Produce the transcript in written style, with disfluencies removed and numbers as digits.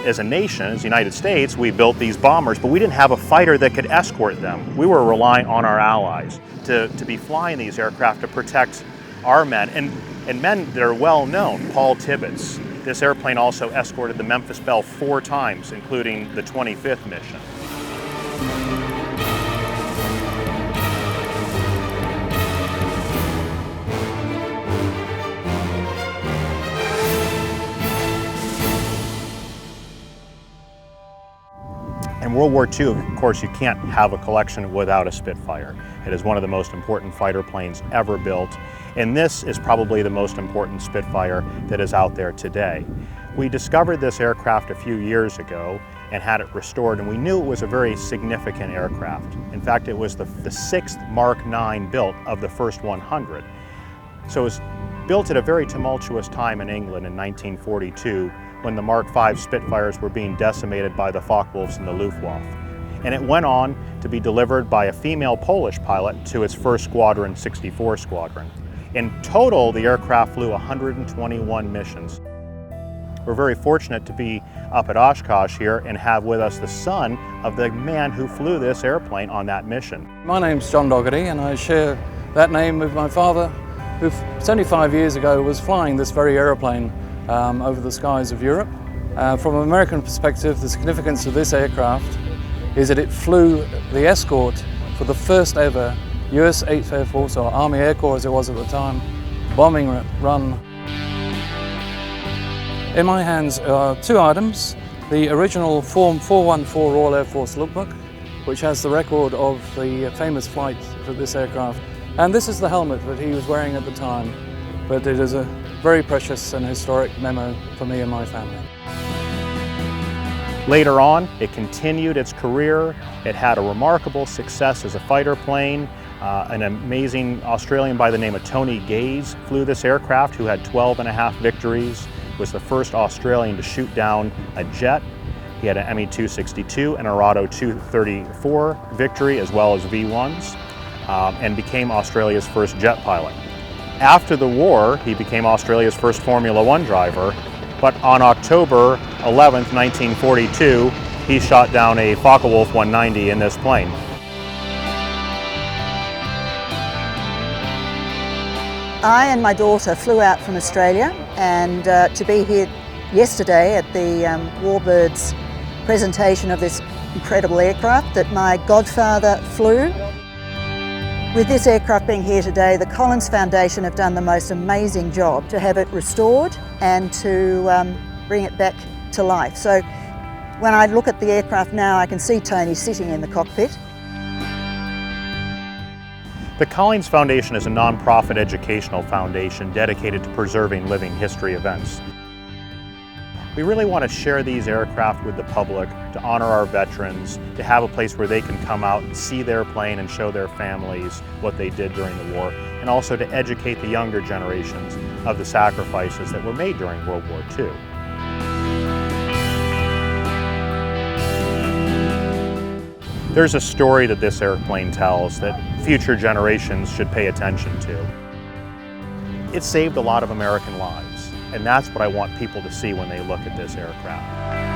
as a nation, as the United States, we built these bombers, but we didn't have a fighter that could escort them. We were relying on our allies to be flying these aircraft to protect our men, and men that are well known. Paul Tibbets. This airplane also escorted the Memphis Belle 4 times, including the 25th mission. In World War II, of course, you can't have a collection without a Spitfire. It is one of the most important fighter planes ever built, and this is probably the most important Spitfire that is out there today. We discovered this aircraft a few years ago and had it restored, and we knew it was a very significant aircraft. In fact, it was the 6th Mk.IX built of the first 100. So it was built at a very tumultuous time in England in 1942, when the Mark V Spitfires were being decimated by the Focke-Wulfs and the Luftwaffe. And it went on to be delivered by a female Polish pilot to its first squadron, 64 Squadron. In total, the aircraft flew 121 missions. We're very fortunate to be up at Oshkosh here and have with us the son of the man who flew this airplane on that mission. My name's John Dougherty, and I share that name with my father, who 75 years ago was flying this very airplane over the skies of Europe. From an American perspective, the significance of this aircraft is that it flew the escort for the first ever US 8th Air Force, or Army Air Corps as it was at the time, bombing run. In my hands are 2 items: the original Form 414 Royal Air Force lookbook, which has the record of the famous flight for this aircraft, and this is the helmet that he was wearing at the time, but it is a very precious and historic memo for me and my family. Later on, it continued its career. It had a remarkable success as a fighter plane. An amazing Australian by the name of Tony Gaze flew this aircraft, who had 12.5 victories, was the first Australian to shoot down a jet. He had an Me-262 and a Arado 234 victory, as well as V-1s, and became Australia's first jet pilot. After the war, he became Australia's first Formula One driver, but on October 11th, 1942, he shot down a Focke-Wulf 190 in this plane. I and my daughter flew out from Australia, and to be here yesterday at the Warbird's presentation of this incredible aircraft that my godfather flew. With this aircraft being here today, the Collings Foundation have done the most amazing job to have it restored and to bring it back to life. So when I look at the aircraft now, I can see Tony sitting in the cockpit. The Collings Foundation is a non-profit educational foundation dedicated to preserving living history events. We really want to share these aircraft with the public, to honor our veterans, to have a place where they can come out and see their plane and show their families what they did during the war, and also to educate the younger generations of the sacrifices that were made during World War II. There's a story that this airplane tells that future generations should pay attention to. It saved a lot of American lives, and that's what I want people to see when they look at this aircraft.